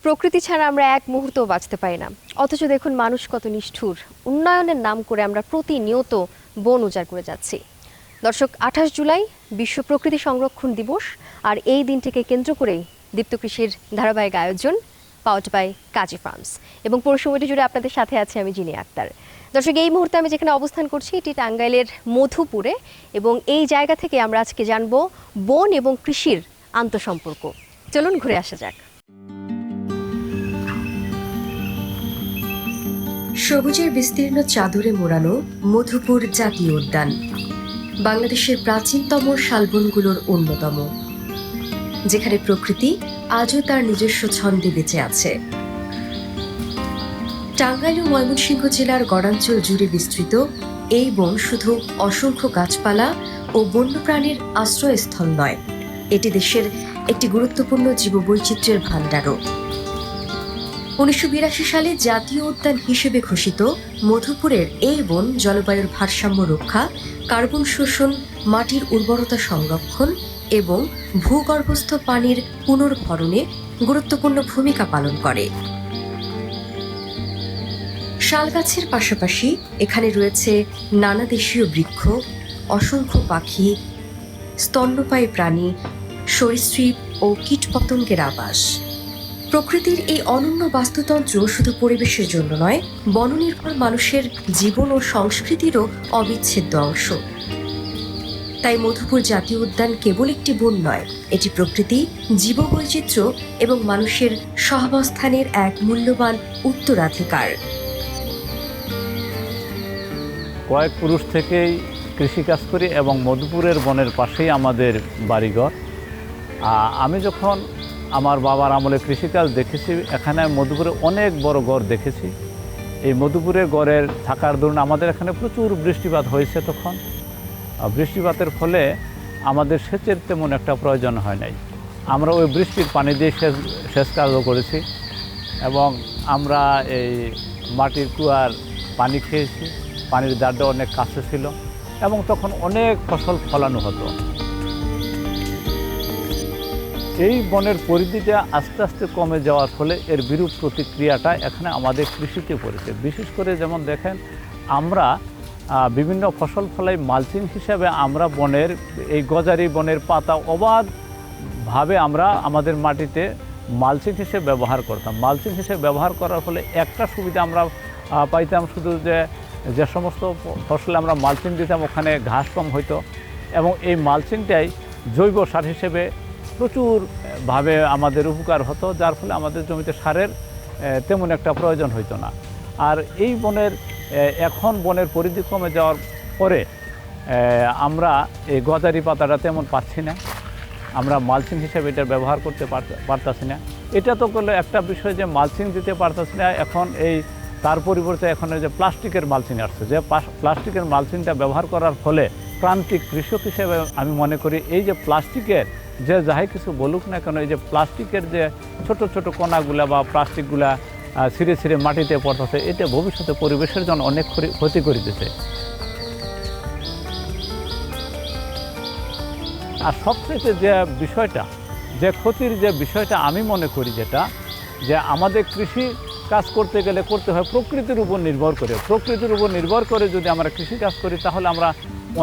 প্রকৃতি ছাড়া আমরা এক মুহূর্তও বাঁচতে পারি না। অথচ দেখুন মানুষ কত নিষ্ঠুর। উন্নয়নের নাম করে আমরা প্রতিনিয়ত বন উজাড় করে যাচ্ছি। দর্শক, 28 জুলাই বিশ্ব প্রকৃতি সংরক্ষণ দিবস, আর এই দিনটিকে কেন্দ্র করেই দীপ্ত কৃষির ধারাবাহিক আয়োজন পাওয়ার্ড বাই কাজী ফার্মস, এবং পুরো সময়টি জুড়ে আপনাদের সাথে আছে আমি জিনি আক্তার। দর্শক, এই মুহূর্তে আমি যেখানে অবস্থান করছি এটি টাঙ্গাইলের মধুপুরে, এবং এই জায়গা থেকে আমরা আজকে জানবো বন এবং কৃষির আন্তঃসম্পর্ক। চলুন ঘুরে আসা যাক। সবুজের বিস্তীর্ণ চাদরে মোড়ানো মধুপুর জাতীয় উদ্যান বাংলাদেশের প্রাচীনতম শালবনগুলোর অন্যতম, যেখানে প্রকৃতি আজও তার নিজস্ব ছন্দে বেঁচে আছে। টাঙ্গাইল ও ময়মনসিংহ জেলার গড়াঞ্চল জুড়ে বিস্তৃত এই বন শুধু অসংখ্য গাছপালা ও বন্যপ্রাণীর আশ্রয়স্থল নয়, এটি দেশের একটি গুরুত্বপূর্ণ জীববৈচিত্র্যের ভাণ্ডারও। 1982 সালে জাতীয় উদ্যান হিসেবে ঘোষিত মধুপুরের এই বন জলবায়ুর ভারসাম্য রক্ষা, কার্বন শোষণ, মাটির উর্বরতা সংরক্ষণ এবং ভূগর্ভস্থ পানির পুনর্ভরণে গুরুত্বপূর্ণ ভূমিকা পালন করে। শাল গাছের পাশাপাশি এখানে রয়েছে নানা দেশীয় বৃক্ষ, অসংখ্য পাখি, স্তন্যপায়ী প্রাণী, সরীসৃপ ও কীটপতঙ্গের আবাস। প্রকৃতির এই অনন্য বাস্তুতন্ত্র শুধু পরিবেশের জন্য নয়, বননির্ভর মানুষের জীবন ও সংস্কৃতিরও অবিচ্ছেদ্য অংশ। তাই মধুপুর জাতীয় উদ্যান কেবল একটি বন নয়, এটি প্রকৃতি, জীববৈচিত্র্য এবং মানুষের সহাবস্থানের এক মূল্যবান উত্তরাধিকার। কয়েক পুরুষ থেকেই কৃষিকাজ করি এবং মধুপুরের বনের পাশেই আমাদের বাড়িঘর। আমি যখন আমার বাবার আমলে কৃষিকাজ দেখেছি, এখানে মধুপুরে অনেক বড় গড় দেখেছি। এই মধুপুরের গড়ের থাকার দরুন আমাদের এখানে প্রচুর বৃষ্টিপাত হয়েছে। তখন বৃষ্টিপাতের ফলে আমাদের সেচের তেমন একটা প্রয়োজন হয় নাই। আমরা ওই বৃষ্টির পানি দিয়ে সেচ কাজও করেছি, এবং আমরা এই মাটির কুয়ার পানি খেয়েছি। পানির দাঁড়টা অনেক কাছে ছিল এবং তখন অনেক ফসল ফলানো হতো। এই বনের পরিধিটা আস্তে আস্তে কমে যাওয়ার ফলে এর বিরূপ প্রতিক্রিয়াটা এখানে আমাদের কৃষিতে পড়েছে। বিশেষ করে যেমন দেখেন, আমরা বিভিন্ন ফসল ফলাই মালচিং হিসাবে আমরা বনের এই গজারি বনের পাতা অবাধভাবে আমরা আমাদের মাটিতে মালচিং হিসেবে ব্যবহার করতাম। মালচিং হিসেবে ব্যবহার করার ফলে একটা সুবিধা আমরা পাইতাম, শুধু যে সমস্ত ফসলে আমরা মালচিং দিতাম ওখানে ঘাস কম হইতো, এবং এই মালচিংটাই জৈব সার হিসেবে প্রচুরভাবে আমাদের উপকার হতো, যার ফলে আমাদের জমিতে সারের তেমন একটা প্রয়োজন হইতো না। আর এই এখন বনের পরিধি কমে যাওয়ার পরে আমরা এই গজারি পাতাটা তেমন পাচ্ছি না, আমরা মালচিং হিসেবে এটা ব্যবহার করতে পারতাছি না। এটা তো করলে একটা বিষয় যে মালচিং দিতে পারতাছি না, এখন তার পরিবর্তে এখন যে প্লাস্টিকের মালচিং আসছে, যে প্লাস্টিকের মালচিংটা ব্যবহার করার ফলে প্রান্তিক কৃষক হিসেবে আমি মনে করি এই যে প্লাস্টিকের যে যাই কিছু বলুক না কেন, এই যে প্লাস্টিকের যে ছোট ছোট কণাগুলা বা প্লাস্টিকগুলা ছিঁড়ে ছিঁড়ে মাটিতে পড়তেছে, এটা ভবিষ্যতে পরিবেশের জন্য অনেক ক্ষতি করিতেছে। আর সবচেয়ে যে ক্ষতির যে বিষয়টা আমি মনে করি, যে আমাদের কৃষি কাজ করতে গেলে করতে হয় প্রকৃতির উপর নির্ভর করে। প্রকৃতির উপর নির্ভর করে যদি আমরা কৃষি কাজ করি তাহলে আমরা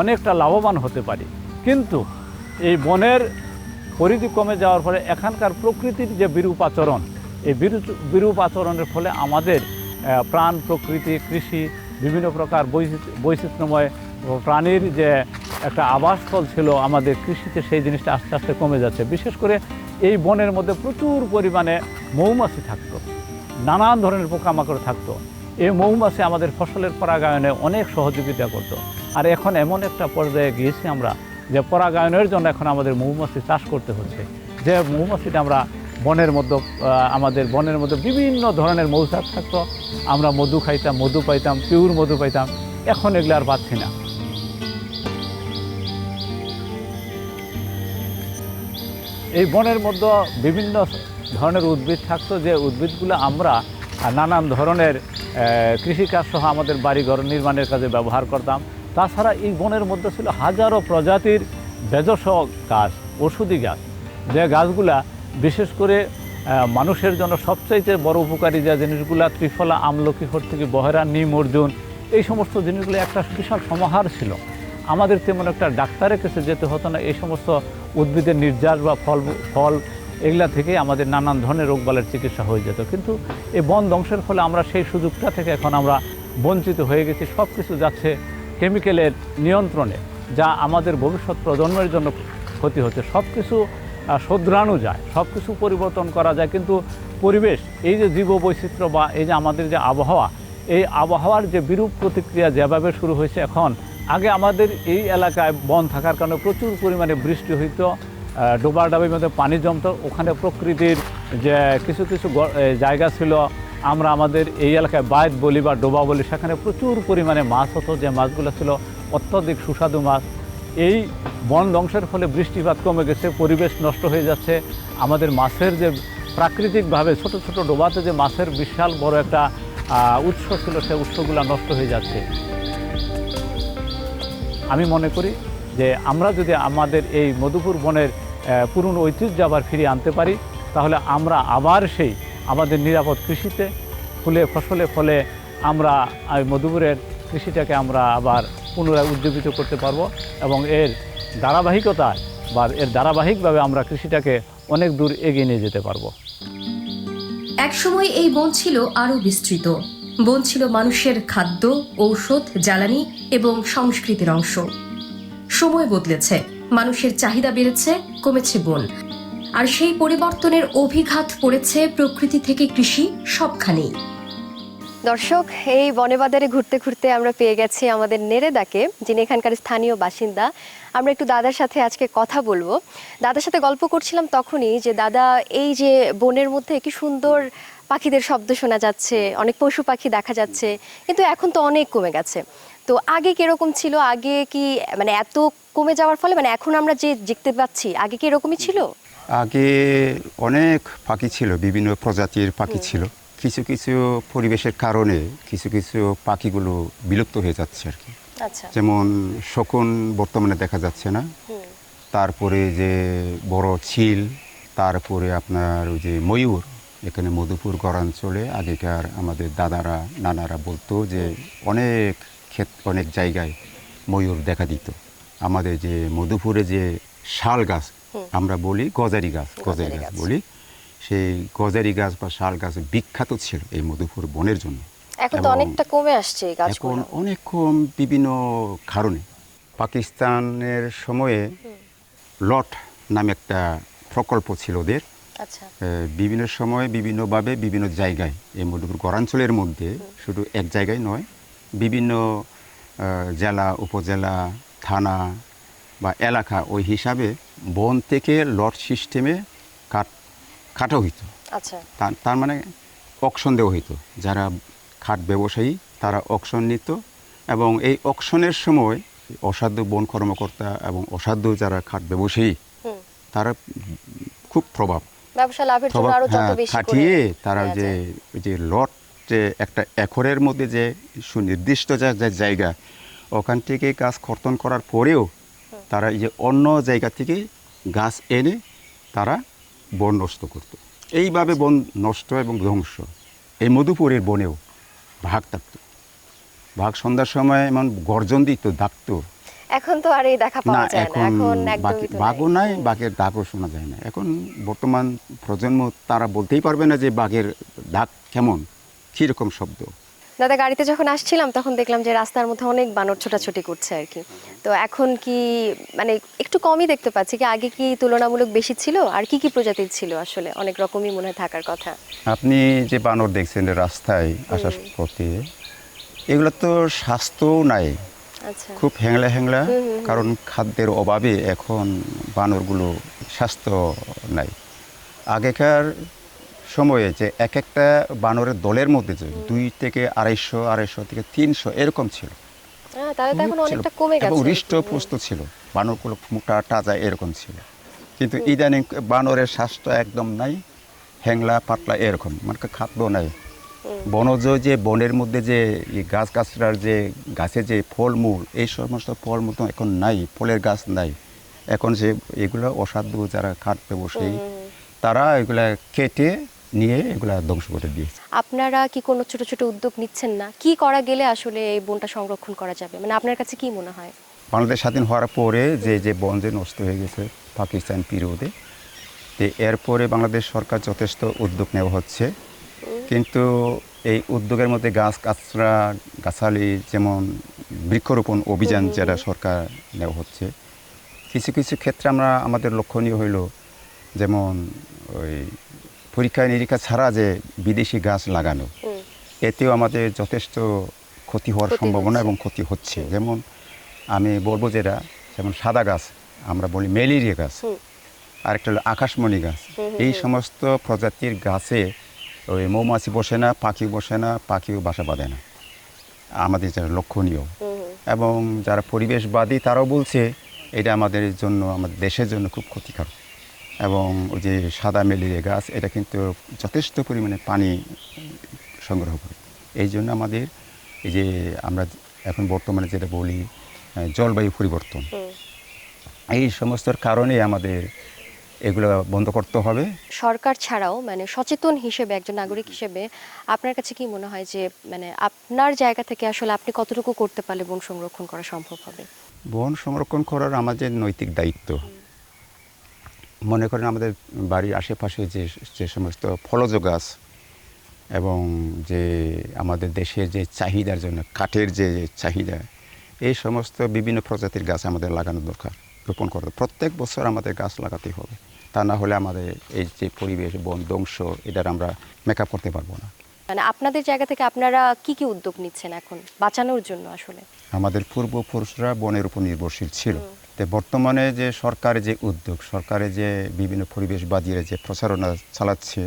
অনেকটা লাভবান হতে পারি। কিন্তু এই বনের পরিধি কমে যাওয়ার ফলে এখানকার প্রকৃতির যে বিরূপ আচরণ, এই বিরূপ আচরণের ফলে আমাদের প্রাণ, প্রকৃতি, কৃষি, বিভিন্ন প্রকার বৈচিত্র্যময় প্রাণীর যে একটা আবাসস্থল ছিল আমাদের কৃষিতে, সেই জিনিসটা আস্তে আস্তে কমে যাচ্ছে। বিশেষ করে এই বনের মধ্যে প্রচুর পরিমাণে মৌমাছি থাকতো, নানান ধরনের পোকামাকড় থাকতো। এই মৌমাছি আমাদের ফসলের পরাগায়নে অনেক সহযোগিতা করত। আর এখন এমন একটা পর্যায়ে গিয়েছি আমরা যে পরাগায়নের জন্য এখন আমাদের মৌমাছি চাষ করতে হচ্ছে। যে মৌমাছিটা আমরা আমাদের বনের মধ্যে বিভিন্ন ধরনের মৌচাক থাকতো, আমরা মধু খাইতাম, মধু পাইতাম, পিওর মধু পাইতাম, এখন এগুলো আর পাচ্ছি না। এই বনের মধ্যে বিভিন্ন ধরনের উদ্ভিদ থাকতো, যে উদ্ভিদগুলো আমরা নানান ধরনের কৃষিকাজ সহ আমাদের বাড়িঘর নির্মাণের কাজে ব্যবহার করতাম। তাছাড়া এই বনের মধ্যে ছিল হাজারো প্রজাতির ভেষজ গাছ, ওষুধি গাছ, যে গাছগুলা বিশেষ করে মানুষের জন্য সবচাইতে বড় উপকারী যে জিনিসগুলো ত্রিফলা, আমলকি, হর্তকি, বহেরা, নিম, অর্জুন, এই সমস্ত জিনিসগুলো একটা বিশাল সমাহার ছিল। আমাদের তেমন একটা ডাক্তারের কাছে যেতে হতো না। এই সমস্ত উদ্ভিদের নির্যাস বা ফল এগুলা থেকে আমাদের নানান ধরনের রোগবালের চিকিৎসা হয়ে যেত। কিন্তু এই বন ধ্বংসের ফলে আমরা সেই সুযোগটা থেকে এখন আমরা বঞ্চিত হয়ে গেছি। সব কিছু যাচ্ছে কেমিক্যালের নিয়ন্ত্রণে, যা আমাদের ভবিষ্যৎ প্রজন্মের জন্য ক্ষতি হচ্ছে। সব কিছু শোধরানো যায়, সব কিছু পরিবর্তন করা যায়, কিন্তু পরিবেশ, এই যে জীববৈচিত্র্য বা এই যে আমাদের যে আবহাওয়া, এই আবহাওয়ার যে বিরূপ প্রতিক্রিয়া যেভাবে শুরু হয়েছে এখন, আগে আমাদের এই এলাকায় বন থাকার কারণে প্রচুর পরিমাণে বৃষ্টি হইতো, ডোবাডাবির মধ্যে পানি জমতো, ওখানে প্রকৃতির যে কিছু কিছু জায়গা ছিল, আমরা আমাদের এই এলাকায় বায়ত বলি বা ডোবা বলি, সেখানে প্রচুর পরিমাণে মাছ হতো, যে মাছগুলো ছিল অত্যধিক সুস্বাদু মাছ। এই বন ধ্বংসের ফলে বৃষ্টিপাত কমে গেছে, পরিবেশ নষ্ট হয়ে যাচ্ছে। আমাদের মাছের যে প্রাকৃতিকভাবে ছোট ছোট ডোবাতে যে মাছের বিশাল বড় একটা উৎস ছিল, সেই উৎসগুলো নষ্ট হয়ে যাচ্ছে। আমি মনে করি যে আমরা যদি আমাদের এই মধুপুর বনের পুরনো ঐতিহ্য আবার ফিরিয়ে আনতে পারি, তাহলে আমরা আবার সেই আমাদের নিরাপদ কৃষিতে, ফুলে ফসলে ফলে আমরা মধুপুরের কৃষিটাকে আমরা আবার পুনরায় উজ্জীবিত করতে পারবো, এবং এর ধারাবাহিকতায় বা এর ধারাবাহিকভাবে আমরা কৃষিটাকে অনেক দূর এগিয়ে নিয়ে যেতে পারবো। একসময় এই বন ছিল আরও বিস্তৃত। বন ছিল মানুষের খাদ্য, ঔষধ, জ্বালানি এবং সংস্কৃতির অংশ। সময় বদলেছে, মানুষের চাহিদা বেড়েছে, কমেছে বন। আর সেই পরিবর্তনের অভিঘাত পড়েছে প্রকৃতি থেকে কৃষি সবখানেই। দর্শক, এই বনে বাজারে ঘুরতে ঘুরতে আমরা পেয়ে গেছি আমাদের নেরেদাকে, যিনি এখানকার স্থানীয় বাসিন্দা। আমরা একটু দাদার সাথে আজকে কথা বলবো। দাদার সাথে গল্প করছিলাম তখনই যে দাদা, এই যে বনের মধ্যে কি সুন্দর পাখিদের শব্দ শোনা যাচ্ছে, অনেক পশু পাখি দেখা যাচ্ছে, কিন্তু এখন তো অনেক কমে গেছে। তো আগে কিরকম ছিল? আগে কি মানে এত কমে যাওয়ার ফলে মানে এখন আমরা যে দেখতে পাচ্ছি, আগে কি এরকমই ছিল? আগে অনেক পাখি ছিল, বিভিন্ন প্রজাতির পাখি ছিল। কিছু কিছু পরিবেশের কারণে কিছু কিছু পাখিগুলো বিলুপ্ত হয়ে যাচ্ছে আর কি। আচ্ছা। যেমন শকুন বর্তমানে দেখা যাচ্ছে না, তারপরে যে বড় চিল, তারপরে আপনার ওই যে ময়ূর। এখানে মধুপুর গড়াঞ্চলে আগেকার আমাদের দাদারা নানারা বলতো যে অনেক জায়গায় ময়ূর দেখা দিত। আমাদের যে মধুপুরে যে শাল গাছ, আমরা বলি গজারি গাছ বলি, সেই গজারি গাছ বা শাল গাছ বিখ্যাত ছিল এই মধুপুর বনের জন্য। এখন তো অনেকটা কমে আসছে এই গাছগুলো। এখন অনেক কম, বিভিন্ন কারণে। পাকিস্তানের সময়ে লট নামে একটা প্রকল্প ছিল ওদের। আচ্ছা। বিভিন্ন সময় বিভিন্নভাবে বিভিন্ন জায়গায় এই মধুপুর গড়াঞ্চলের মধ্যে, শুধু এক জায়গায় নয়, বিভিন্ন জেলা, উপজেলা, থানা বা এলাকা ওই হিসাবে বন থেকে লট সিস্টেমে কাটা হইতো। আচ্ছা। তার মানে অকশন দেওয়া হইতো। যারা খাট ব্যবসায়ী তারা অকশন নিত, এবং এই অকশনের সময় অসাধু বন কর্মকর্তা এবং অসাধু যারা খাট ব্যবসায়ী, তারা খুব ব্যবসা লাভের জন্য আরো যত বেশি খাটিয়ে তারা যে লট, যে একটা একরের মধ্যে যে সুনির্দিষ্ট যে জায়গা, ওখান থেকে গাছ কর্তন করার পরেও তারা এই যে অন্য জায়গা থেকে গাছ এনে তারা বন নষ্ট করত। এইভাবে বন নষ্ট এবং ধ্বংস। এই মধুপুরের বনেও বাঘ থাকত। বাঘ সন্ধ্যার সময় এমন গর্জন দিত, ডাকতো। এখন তো আর এই দেখা পাওয়া যায় না। এখন একদমই বাঘও নাই, বাঘের ডাকও শোনা যায় না। এখন বর্তমান প্রজন্ম তারা বলতেই পারবে না যে বাঘের ডাক কেমন, কীরকম শব্দ। দাদা, গাড়িতে যখন আসছিলাম তখন দেখলাম যে রাস্তার মধ্যে অনেক বানর ছোটাছুটি করছে আর কি। তো এখন কি মানে একটু কমই দেখতে পাচ্ছি, কি আগে কি তুলনামূলক বেশি ছিল? আর কি কি প্রজাতির ছিল? আসলে অনেক রকমই মনে হয় থাকার কথা। আপনি যে বানর দেখছেন রাস্তায় আসার পথে, এগুলো তো স্বাস্থ্যও নাই। আচ্ছা। খুব হ্যাংলা, কারণ খাদ্যের অভাবে এখন বানরগুলো স্বাস্থ্য নাই। আগেকার সময়ে যে এক একটা বানরের দলের মধ্যে যে 2 থেকে 250 থেকে 300 এরকম ছিল। তাহলে তো এখন অনেকটা কমে গেছে। এবং হৃষ্টপুষ্ট ছিল, বানরগুলো মোটা তাজা এরকম ছিল। কিন্তু ইদানিং বানরের স্বাস্থ্য একদম নাই, হ্যাংলা পাতলা এরকম, মানে খাদ্য নাই। বনজ যে বনের মধ্যে যে গাছগাছড়ার যে গাছে যে ফলমূল, এই সমস্ত ফলমূল তো এখন নাই, ফলের গাছ নাই। এখন যে এগুলো অসাধু যারা খাট ব্যবসায়ী, তারা এগুলা কেটে নিয়ে এগুলা ধ্বংস করে দিয়েছে। আপনারা কি কোনো ছোট ছোট উদ্যোগ নিচ্ছেন না? কি করা গেলে আসলে এই বনটা সংরক্ষণ করা যাবে, মানে আপনার কাছে কি মনে হয়? বাংলাদেশ স্বাধীন হওয়ার পরে যে বন যে নষ্ট হয়ে গেছে পাকিস্তান বিরোধে, তো এরপরে বাংলাদেশ সরকার যথেষ্ট উদ্যোগ নেওয়া হচ্ছে, কিন্তু এই উদ্যোগের মধ্যে গাছালি যেমন বৃক্ষরোপণ অভিযান যেটা সরকার নেওয়া হচ্ছে, কিছু কিছু ক্ষেত্রে আমাদের লক্ষণীয় হইল যেমন ওই পরীক্ষা নিরীক্ষা ছাড়া যে বিদেশি গাছ লাগানো, এতেও আমাদের যথেষ্ট ক্ষতি হওয়ার সম্ভাবনা এবং ক্ষতি হচ্ছে। যেমন আমি বলবো যেমন সাদা গাছ আমরা বলি ম্যালেরিয়া গাছ, আরেকটা হলো আকাশমণি গাছ। এই সমস্ত প্রজাতির গাছে ওই মৌমাছি বসে না, পাখি বসে না, পাখিও বাসা বাঁধে না, আমাদের যারা লক্ষণীয়। এবং যারা পরিবেশবাদী তারাও বলছে এটা আমাদের জন্য, আমাদের দেশের জন্য খুব ক্ষতিকারক। এবং ওই যে সাদা ম্যালেরিয়া গাছ এটা কিন্তু যথেষ্ট পরিমাণে পানি সংগ্রহ করে। এই জন্য আমাদের এই যে আমরা এখন বর্তমানে যেটা বলি জলবায়ু পরিবর্তন, এই সমস্তর কারণে আমাদের এগুলো বন্ধ করতে হবে। সরকার ছাড়াও মানে সচেতন হিসেবে, একজন নাগরিক হিসেবে আপনার কাছে কি মনে হয় যে মানে আপনার জায়গা থেকে আসলে আপনি কতটুকু করতে পারলে বন সংরক্ষণ করা সম্ভব হবে? বন সংরক্ষণ করার আমাদের নৈতিক দায়িত্ব। মনে করেন আমাদের বাড়ির আশেপাশে যে সমস্ত ফলজ গাছ এবং যে আমাদের দেশের যে চাহিদার জন্য কাঠের যে চাহিদা, এই সমস্ত বিভিন্ন প্রজাতির গাছ আমাদের লাগানো দরকার, রোপণ করা। প্রত্যেক বছর আমাদের গাছ লাগাতে হবে, তা না হলে আমাদের এই যে পরিবেশ বন ধ্বংস এটার আমরা মেকআপ করতে পারবো না। মানে আপনাদের জায়গা থেকে আপনারা কি কি উদ্যোগ নিচ্ছেন এখন বাঁচানোর জন্য? আসলে আমাদের পূর্বপুরুষরা বনের উপর নির্ভরশীল ছিল, তো বর্তমানে যে সরকারের যে উদ্যোগ, সরকারের যে বিভিন্ন পরিবেশবাদীরা যে প্রচারণা চালাচ্ছে,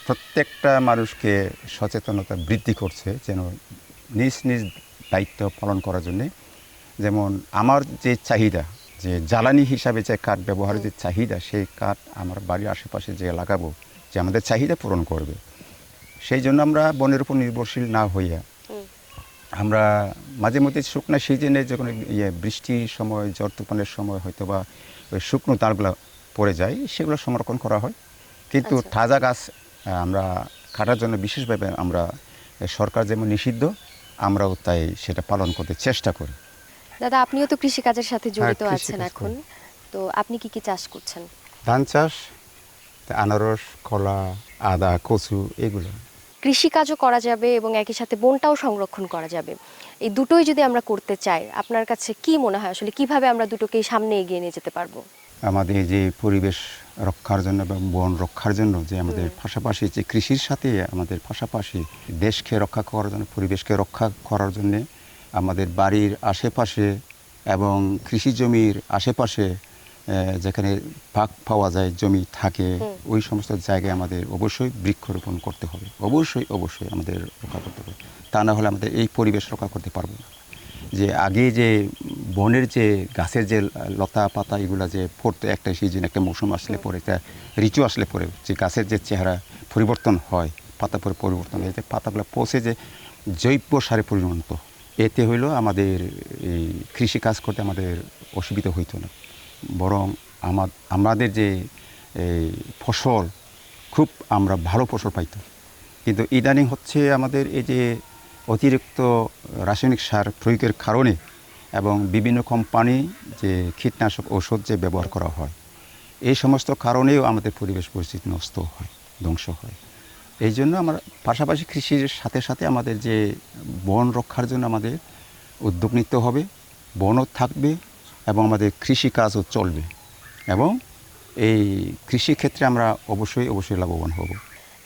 প্রত্যেকটা মানুষকে সচেতনতা বৃদ্ধি করছে যেন নিজ নিজ দায়িত্ব পালন করার জন্যে। যেমন আমার যে চাহিদা, যে জ্বালানি হিসাবে যে কাঠ ব্যবহারের যে চাহিদা, সেই কাঠ আমার বাড়ির আশেপাশে যে লাগাবো, যে আমাদের চাহিদা পূরণ করবে। সেই জন্য আমরা বনের উপর নির্ভরশীল না হইয়া আমরা মাঝে মধ্যে শুকনো সিজনে যখন বৃষ্টির সময়, ঝড় তুফানের সময় হয়তো বা ওই শুকনো ডালগুলো পড়ে যায়, সেগুলো সংরক্ষণ করা হয়। কিন্তু তাজা গাছ আমরা কাটার জন্য বিশেষভাবে আমরা, সরকার যেমন নিষিদ্ধ, আমরাও তাই সেটা পালন করতে চেষ্টা করি। দাদা, আপনিও তো কৃষিকাজের সাথে জড়িত কৃষিকাজ আছেন এখন, তো আপনি কি কি চাষ করছেন? ধান চাষ, আনারস, কলা, আদা, কচু, এগুলো। কৃষিকাজও করা যাবে এবং একই সাথে বনটাও সংরক্ষণ করা যাবে। এই দুটোই যদি আমরা করতে চাই, আপনার কাছে কি মনে হয় আসলে কিভাবে আমরা দুটোকেই সামনে এগিয়ে নিয়ে যেতে পারবো? আমাদের যে পরিবেশ রক্ষার জন্য এবং বন রক্ষার জন্য যে আমাদের পাশাপাশি যে কৃষির সাথে আমাদের পাশাপাশি দেশকে রক্ষা করার জন্য, পরিবেশকে রক্ষা করার জন্যে আমাদের বাড়ির আশেপাশে এবং কৃষি জমির আশেপাশে যেখানে পাক পাওয়া যায়, জমি থাকে, ওই সমস্ত জায়গায় আমাদের অবশ্যই বৃক্ষরোপণ করতে হবে। অবশ্যই আমাদের রক্ষা করতে হবে, তা না হলে আমাদের এই পরিবেশ রক্ষা করতে পারবো না। যে আগে যে বনের যে গাছের যে লতা পাতা এগুলো যে পড়তো, একটা সিজন, একটা মৌসুম আসলে পরে, একটা ঋতু আসলে পরে যে গাছের যে চেহারা পরিবর্তন হয়, পাতা পরে পরিবর্তন হয়, যে পাতাগুলো পচে যে জৈব সারে পরিণত, এতে হইলো আমাদের এই কৃষিকাজ করতে আমাদের অসুবিধা হইতো না, বরং আমাদের যে ফসল খুব আমরা ভালো ফসল পাইতাম। কিন্তু ইদানিং হচ্ছে আমাদের এই যে অতিরিক্ত রাসায়নিক সার প্রয়োগের কারণে এবং বিভিন্ন কোম্পানি যে কীটনাশক ঔষধ যে ব্যবহার করা হয়, এই সমস্ত কারণেও আমাদের পরিবেশ পরিস্থিতি নষ্ট হয়, ধ্বংস হয়। এই জন্য আমরা পাশাপাশি কৃষির সাথে সাথে আমাদের যে বন রক্ষার জন্য আমাদের উদ্যোগ নিতে হবে, বনও থাকবে এবং আমাদের কৃষিকাজও চলবে, এবং এই কৃষিক্ষেত্রে আমরা অবশ্যই লাভবান হব।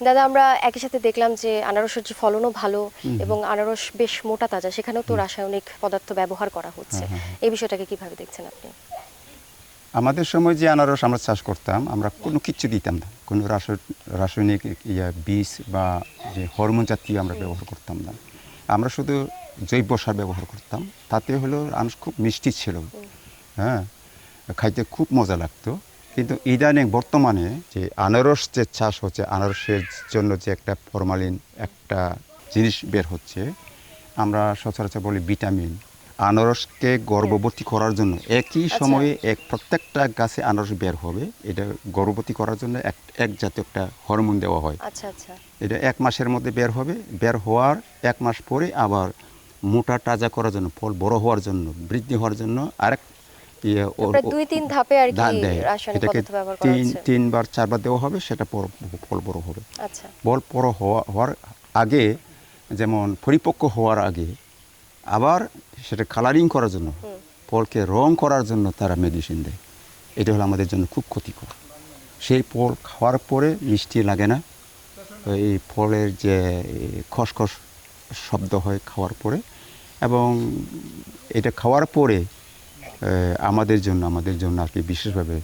দাদা, আমরা একই সাথে দেখলাম যে আনারসের যে ফলনও ভালো এবং আনারস বেশ মোটা তাজা, সেখানেও তো রাসায়নিক পদার্থ ব্যবহার করা হচ্ছে। এই বিষয়টাকে কিভাবে দেখছেন আপনি? আমাদের সময় যে আনারস আমরা চাষ করতাম, আমরা কোনো কিচ্ছু দিতাম না, কোনো রাসায়নিক বীজ বা যে হরমোন জাতীয় আমরা ব্যবহার করতাম না। আমরা শুধু জৈব সার ব্যবহার করতাম। তাতে হলো আনারস খুব মিষ্টি ছিল, হ্যাঁ, খাইতে খুব মজা লাগতো। কিন্তু ইদানিং বর্তমানে যে আনারস যে চাষ হচ্ছে, আনারসের জন্য যে একটা ফরমালিন একটা জিনিস বের হচ্ছে, আমরা সচরাচর বলি ভিটামিন, আনারসকে গর্ভবতী করার জন্য একই সময়ে প্রত্যেকটা গাছে আনারস বের হবে, এটা গর্ভবতী করার জন্য এক জাতীয় একটা হরমোন দেওয়া হয়। আচ্ছা আচ্ছা। এটা 1 মাসের মধ্যে বের হবে, বের হওয়ার 1 মাস পরে আবার মোটা তাজা করার জন্য, ফল বড় হওয়ার জন্য, বৃদ্ধি হওয়ার জন্য আরেক প্রায় 2-3 ধাপে আর কি দেয়। রাসায়নিক এটাকে পদার্থ ব্যবহার করা হচ্ছে। 3বার 4বার দেওয়া হবে, সেটা ফল বড় হবে। আচ্ছা। ফল বড় হওয়ার আগে, যেমন পরিপক্ক হওয়ার আগে আবার সেটা কালারিং করার জন্য, ফলকে রং করার জন্য তারা মেডিসিন দেয়। এটা হলো আমাদের জন্য খুব ক্ষতিকর। সেই ফল খাওয়ার পরে মিষ্টি লাগে না, এই ফলের যে খসখস শব্দ হয় খাওয়ার পরে, এবং এটা খাওয়ার পরে আমাদের জন্য আর কি বিশেষভাবে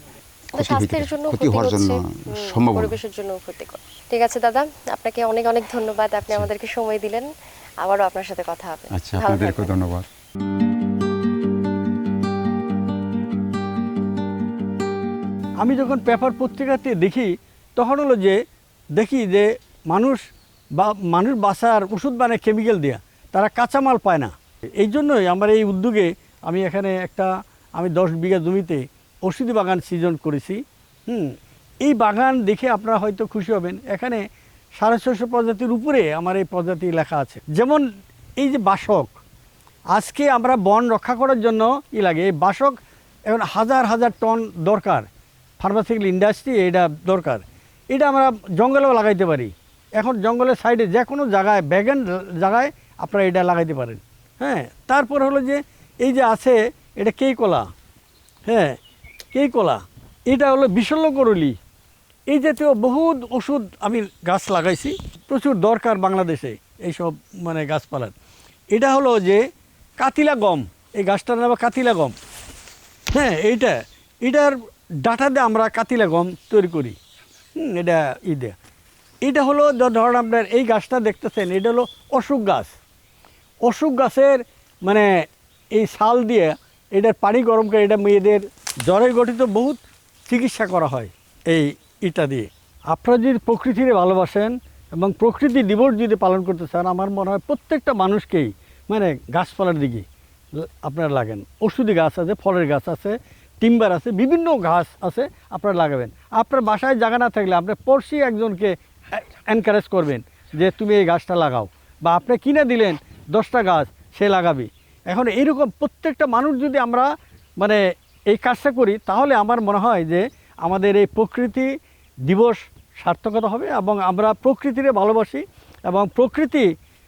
স্বাস্থ্যের জন্য ক্ষতি হওয়ার জন্য সম্ভাবনা, পরিবেশের জন্য ক্ষতিকর। ঠিক আছে দাদা, আপনাকে অনেক অনেক ধন্যবাদ, আপনি আমাদেরকে সময় দিলেন। আবারও আপনার সাথে কথা হবে। আচ্ছা, আপনাদেরকে ধন্যবাদ। আমি যখন পেপার পত্রিকাতে দেখি, তখন হলো যে দেখি যে মানুষ বাঁচার ওষুধ বানায় কেমিক্যাল দেওয়া, তারা কাঁচামাল পায় না। এই জন্যই আমার এই উদ্যোগে আমি এখানে আমি 10 বিঘা জমিতে ওষুধি বাগান সৃজন করেছি। এই বাগান দেখে আপনারা হয়তো খুশি হবেন, এখানে 650 প্রজাতির উপরে আমার এই প্রজাতি লেখা আছে। যেমন এই যে বাসক, আজকে আমরা বন রক্ষা করার জন্য লাগে, এই বাসক এখন হাজার হাজার টন দরকার, ফার্মাসিউটিক্যাল ইন্ডাস্ট্রি এটা দরকার। এটা আমরা জঙ্গলেও লাগাইতে পারি। এখন জঙ্গলের সাইডে যে কোনো জায়গায়, ব্যাগান জায়গায় আপনারা এটা লাগাইতে পারেন। হ্যাঁ, তারপর হলো যে এই যে আছে এটা কেইকলা, হ্যাঁ কেইকলা, এটা হলো বিশল্যকরলি, এই জাতীয় বহুত ওষুধ আমি গাছ লাগাইছি, প্রচুর দরকার বাংলাদেশে এইসব গাছপালার। এটা হলো যে কাতিলা গম, এই গাছটার নাম কাতিলা গম। হ্যাঁ, এটার ডাটা দিয়ে আমরা কাতিলা গম তৈরি করি। এটা এটা হলো ধরেন আপনার এই গাছটা দেখতেছেন, এটা হলো অশোক গাছ। অশোক গাছের এই ছাল দিয়ে এটার পানি গরম করে এটা মেয়েদের জ্বরে গঠিত বহুত চিকিৎসা করা হয় এই ইটা দিয়ে। আপনারা যদি প্রকৃতিরে ভালোবাসেন এবং প্রকৃতি দিবস যদি পালন করতে চান, আমার মনে হয় প্রত্যেকটা মানুষকেই গাছপালার দিকে আপনারা লাগেন। ওষুধি গাছ আছে, ফলের গাছ আছে, টিম্বার আছে, বিভিন্ন গাছ আছে, আপনারা লাগাবেন। আপনার বাসায় জায়গা না থাকলে আপনি পড়শি একজনকে এনকারেজ করবেন যে তুমি এই গাছটা লাগাও, বা আপনি কিনে দিলেন 10টা গাছ, সে লাগাবি। এখন এইরকম প্রত্যেকটা মানুষ যদি আমরা এই কাজটা করি, তাহলে আমার মনে হয় যে আমাদের এই প্রকৃতি দিবস সার্থকতা হবে, এবং আমরা প্রকৃতিরে ভালোবাসি, এবং প্রকৃতি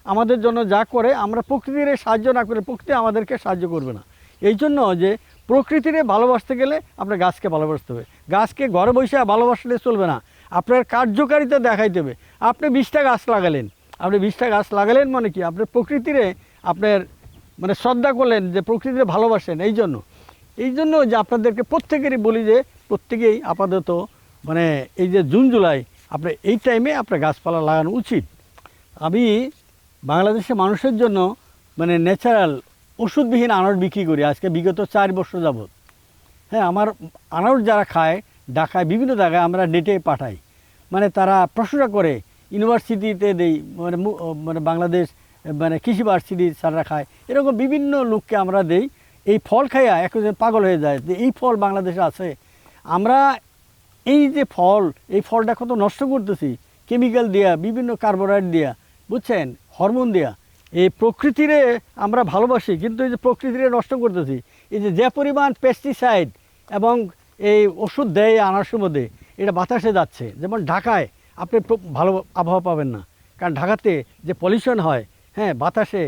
আমাদের জন্য যা করে আমরা প্রকৃতিরে সাহায্য না করে প্রকৃতি আমাদেরকে সাহায্য করবে না। এই জন্য যে প্রকৃতিরে ভালোবাসতে গেলে আপনার গাছকে ভালোবাসতে হবে। গাছকে ঘরে বসে ভালোবাসলে চলবে না, আপনার কার্যকারিতা দেখাইতে হবে। আপনি 20টা গাছ লাগালেন, মানে কি আপনার প্রকৃতিরে আপনার শ্রদ্ধা করলেন, যে প্রকৃতিরে ভালোবাসেন। এই জন্য যে আপনাদেরকে প্রত্যেকেরই বলি যে প্রত্যেকেই আপাতত এই যে জুন জুলাই আপনার এই টাইমে আপনার গাছপালা লাগানো উচিত। আমি বাংলাদেশের মানুষের জন্য ন্যাচারাল ওষুধবিহীন আনারস বিক্রি করি আজকে বিগত 4 বছর যাবৎ। হ্যাঁ, আমার আনারস যারা খায় ঢাকায় বিভিন্ন জায়গায় আমরা নেটে পাঠাই, তারা প্রশংসা করে, ইউনিভার্সিটিতে দেই, বাংলাদেশ কৃষি ভার্সিটি স্যাররা খায়, এরকম বিভিন্ন লোককে আমরা দেই। এই ফল খাইয়া একজন পাগল হয়ে যায় যে এই ফল বাংলাদেশে আছে। আমরা এই যে এই ফলটা কত নষ্ট করতেছি কেমিক্যাল দিয়া, বিভিন্ন কার্বোহাইড্রেট দিয়া, বুঝছেন, হরমোন দিয়া। এই প্রকৃতিরে আমরা ভালোবাসি, কিন্তু এই যে প্রকৃতিরে নষ্ট করতেছি, এই যে পরিমাণ পেস্টিসাইড এবং এই ওষুধ দেয় আনারসের মধ্যে, এটা বাতাসে যাচ্ছে। যেমন ঢাকায় আপনি ভালো আবহাওয়া পাবেন না, কারণ ঢাকাতে যে পলিউশন হয়, হ্যাঁ, বাতাসে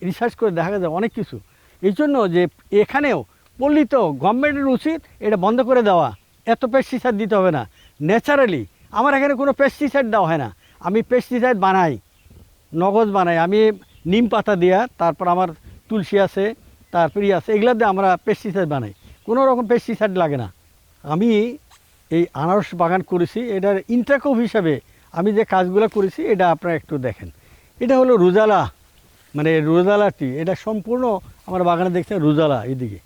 রিসার্চ করে দেখা যায় অনেক কিছু। এই জন্য যে এখানেও পল্লিত গভর্নমেন্টের উচিত এটা বন্ধ করে দেওয়া, এত পেস্টিসাইড দিতে হবে না। ন্যাচারালি আমার এখানে কোনো পেস্টিসাইড দেওয়া হয় না, আমি পেস্টিসাইড বানাই, নগদ বানাই। আমি নিম পাতা দিয়া, তারপর আমার তুলসী আছে, তারপর আছে, এগুলা দিয়ে আমরা পেস্টিসাইড বানাই, কোনো রকম পেস্টিসাইড লাগে না। আমি এই আনারস বাগান করেছি, এটার ইন্টারক্রপ হিসাবে আমি যে কাজগুলো করেছি এটা আপনারা একটু দেখেন। এটা হলো রুজালা, রুজালা টি, এটা সম্পূর্ণ আমার বাগানে দেখছেন রুজালা। এইদিকে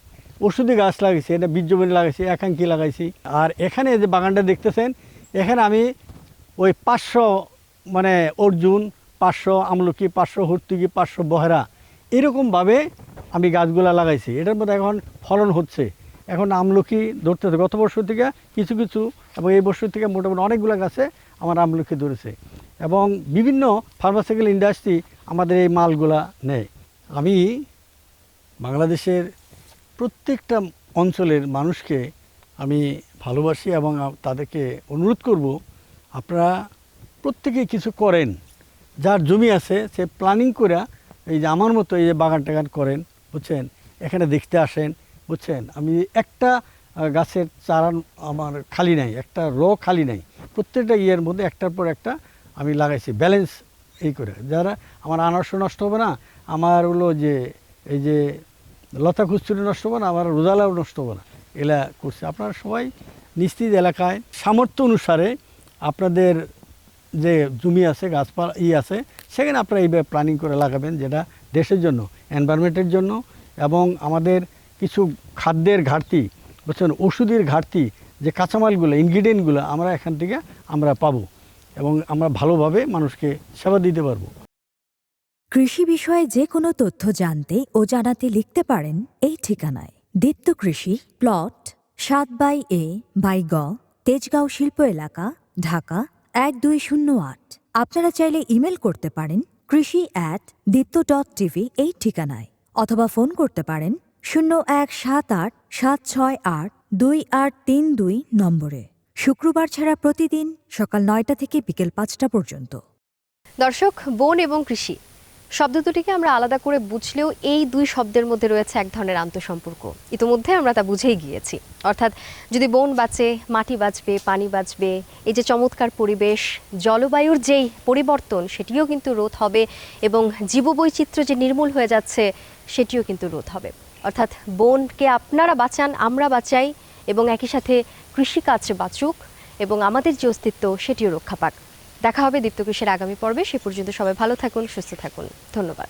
ওষুধি গাছ লাগাইছি, এটা বীর্যবনী লাগাইছি, একাঙ্কি লাগাইছি। আর এখানে যে বাগানটা দেখতেছেন, এখানে আমি ওই 500 অর্জুন, 500 আমলকি, 500 হর্তুকি, 500 বহেরা, এরকমভাবে আমি গাছগুলা লাগাইছি, এটার মধ্যে এখন ফলন হচ্ছে। এখন আমলকি ধরতেছে গত বছর থেকে কিছু কিছু, এবং এই বছর থেকে মোটামুটি অনেকগুলো গাছে আমার আমলকি ধরেছে, এবং বিভিন্ন ফার্মাসিউটিক্যাল ইন্ডাস্ট্রি আমাদের এই মালগুলা নেয়। আমি বাংলাদেশের প্রত্যেকটা অঞ্চলের মানুষকে আমি ভালোবাসি এবং তাদেরকে অনুরোধ করব, আপনারা প্রত্যেকেই কিছু করেন। যার জমি আছে সে প্ল্যানিং করে এই যে আমার মতো এই যে বাগান টাগান করেন, বুঝছেন, এখানে দেখতে আসেন, বুঝছেন। আমি একটা গাছের চারা আমার খালি নাই, একটা খালি নাই, প্রত্যেকটা ইয়ের মধ্যে একটার পর একটা আমি লাগাইছি ব্যালেন্স এই করে, যারা আমার আনারস নষ্ট হবে না, আমার হলো যে এই যে লতা খুচুরি নষ্ট হবে না, আমার রোজালাও নষ্ট হবে না, এগুলা করছে। আপনারা সবাই নিশ্চিত এলাকায় সামর্থ্য অনুসারে আপনাদের যে জমি আছে, গাছপালা আছে, সেখানে আপনারা এইভাবে প্ল্যানিং করে লাগাবেন, যেটা দেশের জন্য, এনভায়রনমেন্টের জন্য, এবং আমাদের কিছু খাদ্যের ঘাটতি, বুঝছেন, ওষুধের ঘাটতি, যে কাঁচামালগুলো, ইনগ্রিডিয়েন্টগুলো আমরা এখান থেকে আমরা পাবো, এবং আমরা ভালোভাবে মানুষকে সেবা দিতে পারবো। কৃষি বিষয়ে যে কোনো তথ্য জানতে ও জানাতে লিখতে পারেন এই ঠিকানায়। দীপ্ত কৃষি, প্লট 7/A/গ, তেজগাঁও শিল্প এলাকা, ঢাকা 1208। আপনারা চাইলে ইমেল করতে পারেন krishi@dipto.tv এই ঠিকানায়, অথবা ফোন করতে পারেন 0178-768-2832 নম্বরে। শুক্রবার ছাড়া প্রতিদিন সকাল 9টা থেকে বিকেল 5টা পর্যন্ত। দর্শক, বন এবং কৃষি শব্দ দুটিকে আমরা আলাদা করে বুঝলেও এই দুই শব্দের মধ্যে রয়েছে এক ধরনের আন্তঃসম্পর্ক। ইতিমধ্যে আমরা তা বুঝেই গিয়েছি। অর্থাৎ যদি বন বাঁচে, মাটি বাঁচবে, পানি বাঁচবে, এই যে চমৎকার পরিবেশ, জলবায়ুর যেই পরিবর্তন সেটিও কিন্তু রোধ হবে, এবং জীববৈচিত্র্য যে নির্মূল হয়ে যাচ্ছে সেটিও কিন্তু রোধ হবে। অর্থাৎ বনকে আপনারা বাঁচান, আমরা বাঁচাই, এবং একই সাথে কৃষিকাজ বাঁচুক, এবং আমাদের যে অস্তিত্ব সেটিও রক্ষা পাক। দেখা হবে দীপ্ত কৃষির আগামী পর্বে। সে পর্যন্ত সবাই ভালো থাকুন, সুস্থ থাকুন। ধন্যবাদ।